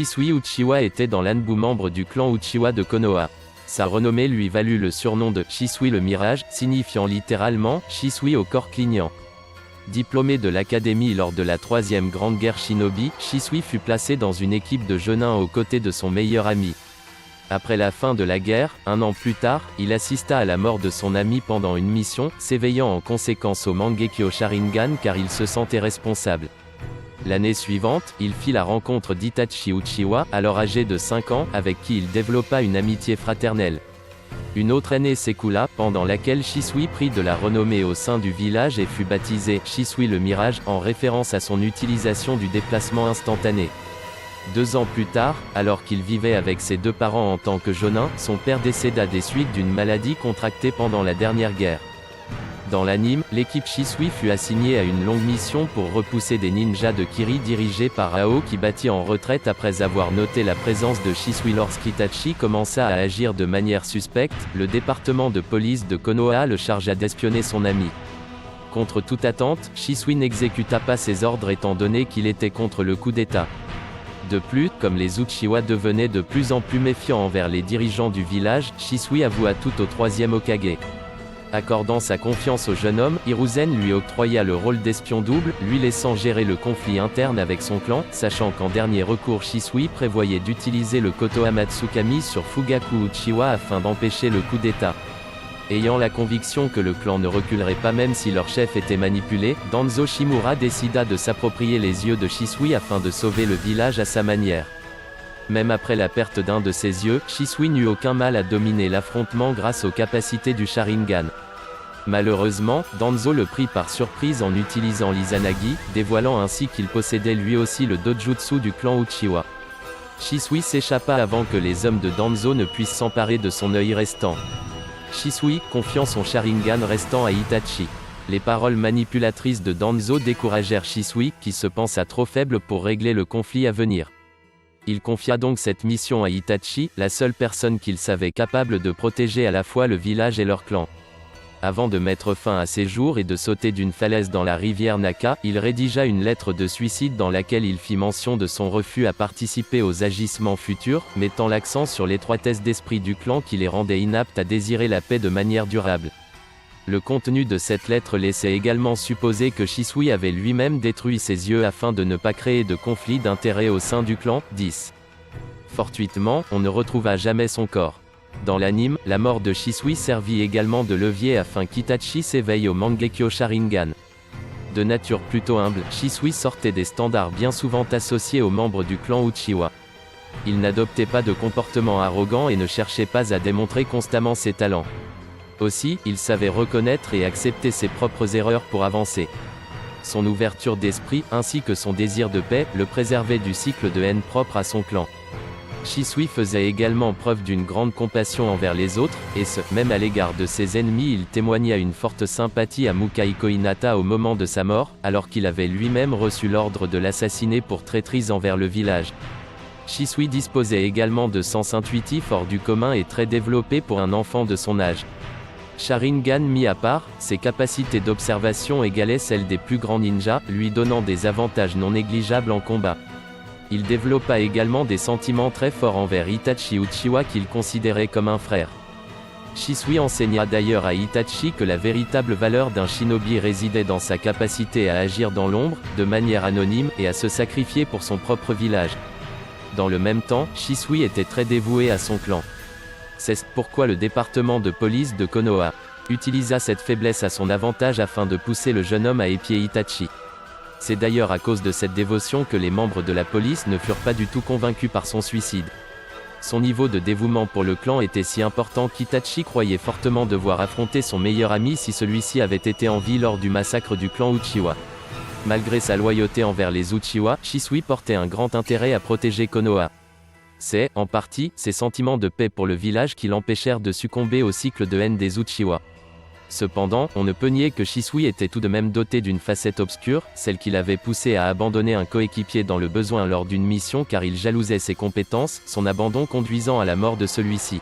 Shisui Uchiwa était dans l'Anbu, membre du clan Uchiwa de Konoha. Sa renommée lui valut le surnom de Shisui le Mirage, signifiant littéralement « Shisui au corps clignant ». Diplômé de l'académie lors de la troisième grande guerre shinobi, Shisui fut placé dans une équipe de genin aux côtés de son meilleur ami. Après la fin de la guerre, 1 an plus tard, il assista à la mort de son ami pendant une mission, s'éveillant en conséquence au Mangekyo Sharingan car il se sentait responsable. L'année suivante, il fit la rencontre d'Itachi Uchiwa, alors âgé de 5 ans, avec qui il développa une amitié fraternelle. Une autre année s'écoula, pendant laquelle Shisui prit de la renommée au sein du village et fut baptisé Shisui le Mirage, en référence à son utilisation du déplacement instantané. 2 ans plus tard, alors qu'il vivait avec ses 2 parents en tant que jonin, son père décéda des suites d'une maladie contractée pendant la dernière guerre. Dans l'anime, l'équipe Shisui fut assignée à une longue mission pour repousser des ninjas de Kiri dirigés par Ao qui battit en retraite après avoir noté la présence de Shisui. Lorsqu'Itachi commença à agir de manière suspecte, le département de police de Konoha le chargea d'espionner son ami. Contre toute attente, Shisui n'exécuta pas ses ordres étant donné qu'il était contre le coup d'état. De plus, comme les Uchiwa devenaient de plus en plus méfiants envers les dirigeants du village, Shisui avoua tout au 3e Hokage. Accordant sa confiance au jeune homme, Hiruzen lui octroya le rôle d'espion double, lui laissant gérer le conflit interne avec son clan, sachant qu'en dernier recours Shisui prévoyait d'utiliser le Kotoha Matsukami sur Fugaku Uchiwa afin d'empêcher le coup d'état. Ayant la conviction que le clan ne reculerait pas même si leur chef était manipulé, Danzo Shimura décida de s'approprier les yeux de Shisui afin de sauver le village à sa manière. Même après la perte d'un de ses yeux, Shisui n'eut aucun mal à dominer l'affrontement grâce aux capacités du Sharingan. Malheureusement, Danzo le prit par surprise en utilisant l'Izanagi, dévoilant ainsi qu'il possédait lui aussi le dojutsu du clan Uchiwa. Shisui s'échappa avant que les hommes de Danzo ne puissent s'emparer de son œil restant. Shisui, confiant son Sharingan restant à Itachi. Les paroles manipulatrices de Danzo découragèrent Shisui, qui se pensa trop faible pour régler le conflit à venir. Il confia donc cette mission à Itachi, la seule personne qu'il savait capable de protéger à la fois le village et leur clan. Avant de mettre fin à ses jours et de sauter d'une falaise dans la rivière Naka, il rédigea une lettre de suicide dans laquelle il fit mention de son refus à participer aux agissements futurs, mettant l'accent sur l'étroitesse d'esprit du clan qui les rendait inaptes à désirer la paix de manière durable. Le contenu de cette lettre laissait également supposer que Shisui avait lui-même détruit ses yeux afin de ne pas créer de conflit d'intérêts au sein du clan. 10. Fortuitement, on ne retrouva jamais son corps. Dans l'anime, la mort de Shisui servit également de levier afin qu'Itachi s'éveille au Mangekyo Sharingan. De nature plutôt humble, Shisui sortait des standards bien souvent associés aux membres du clan Uchiwa. Il n'adoptait pas de comportement arrogant et ne cherchait pas à démontrer constamment ses talents. Aussi, il savait reconnaître et accepter ses propres erreurs pour avancer. Son ouverture d'esprit, ainsi que son désir de paix, le préservaient du cycle de haine propre à son clan. Shisui faisait également preuve d'une grande compassion envers les autres, et même à l'égard de ses ennemis il témoigna une forte sympathie à Mukaiko Hinata au moment de sa mort, alors qu'il avait lui-même reçu l'ordre de l'assassiner pour traîtrise envers le village. Shisui disposait également de sens intuitif hors du commun et très développé pour un enfant de son âge. Sharingan mis à part, ses capacités d'observation égalaient celles des plus grands ninjas, lui donnant des avantages non négligeables en combat. Il développa également des sentiments très forts envers Itachi Uchiwa qu'il considérait comme un frère. Shisui enseigna d'ailleurs à Itachi que la véritable valeur d'un shinobi résidait dans sa capacité à agir dans l'ombre, de manière anonyme, et à se sacrifier pour son propre village. Dans le même temps, Shisui était très dévoué à son clan. C'est pourquoi le département de police de Konoha utilisa cette faiblesse à son avantage afin de pousser le jeune homme à épier Itachi. C'est d'ailleurs à cause de cette dévotion que les membres de la police ne furent pas du tout convaincus par son suicide. Son niveau de dévouement pour le clan était si important qu'Itachi croyait fortement devoir affronter son meilleur ami si celui-ci avait été en vie lors du massacre du clan Uchiwa. Malgré sa loyauté envers les Uchiwa, Shisui portait un grand intérêt à protéger Konoha. C'est, en partie, ses sentiments de paix pour le village qui l'empêchèrent de succomber au cycle de haine des Uchiwa. Cependant, on ne peut nier que Shisui était tout de même doté d'une facette obscure, celle qui l'avait poussé à abandonner un coéquipier dans le besoin lors d'une mission car il jalousait ses compétences, son abandon conduisant à la mort de celui-ci.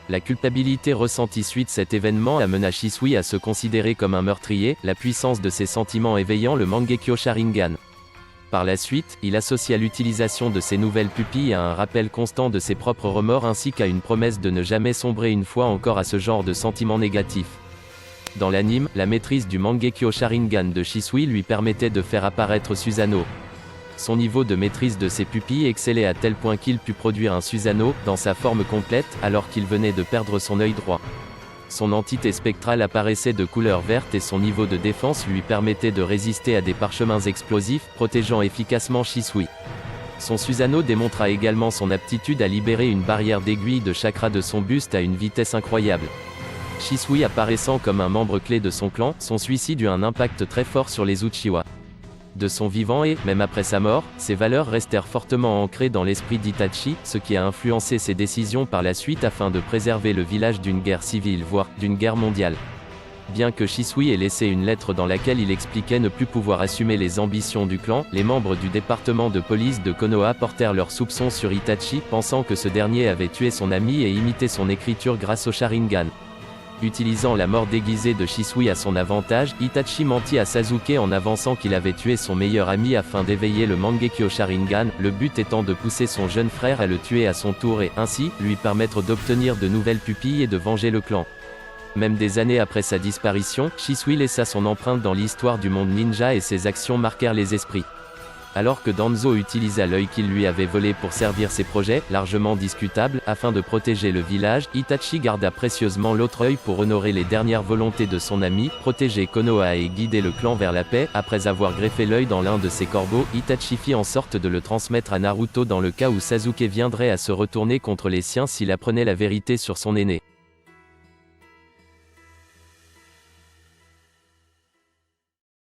La culpabilité ressentie suite cet événement amena Shisui à se considérer comme un meurtrier, la puissance de ses sentiments éveillant le Mangekyo Sharingan. Par la suite, il associa l'utilisation de ces nouvelles pupilles à un rappel constant de ses propres remords ainsi qu'à une promesse de ne jamais sombrer une fois encore à ce genre de sentiments négatifs. Dans l'anime, la maîtrise du Mangekyo Sharingan de Shisui lui permettait de faire apparaître Susanoo. Son niveau de maîtrise de ses pupilles excellait à tel point qu'il put produire un Susanoo, dans sa forme complète, alors qu'il venait de perdre son œil droit. Son entité spectrale apparaissait de couleur verte et son niveau de défense lui permettait de résister à des parchemins explosifs, protégeant efficacement Shisui. Son Susanoo démontra également son aptitude à libérer une barrière d'aiguille de chakra de son buste à une vitesse incroyable. Shisui apparaissant comme un membre clé de son clan, son suicide eut un impact très fort sur les Uchiwa. De son vivant et, même après sa mort, ses valeurs restèrent fortement ancrées dans l'esprit d'Itachi, ce qui a influencé ses décisions par la suite afin de préserver le village d'une guerre civile voire d'une guerre mondiale. Bien que Shisui ait laissé une lettre dans laquelle il expliquait ne plus pouvoir assumer les ambitions du clan, les membres du département de police de Konoha portèrent leurs soupçons sur Itachi, pensant que ce dernier avait tué son ami et imité son écriture grâce au Sharingan. Utilisant la mort déguisée de Shisui à son avantage, Itachi mentit à Sasuke en avançant qu'il avait tué son meilleur ami afin d'éveiller le Mangekyo Sharingan, le but étant de pousser son jeune frère à le tuer à son tour et, ainsi, lui permettre d'obtenir de nouvelles pupilles et de venger le clan. Même des années après sa disparition, Shisui laissa son empreinte dans l'histoire du monde ninja et ses actions marquèrent les esprits. Alors que Danzo utilisa l'œil qu'il lui avait volé pour servir ses projets, largement discutables, afin de protéger le village, Itachi garda précieusement l'autre œil pour honorer les dernières volontés de son ami, protéger Konoha et guider le clan vers la paix. Après avoir greffé l'œil dans l'un de ses corbeaux, Itachi fit en sorte de le transmettre à Naruto dans le cas où Sasuke viendrait à se retourner contre les siens s'il apprenait la vérité sur son aîné.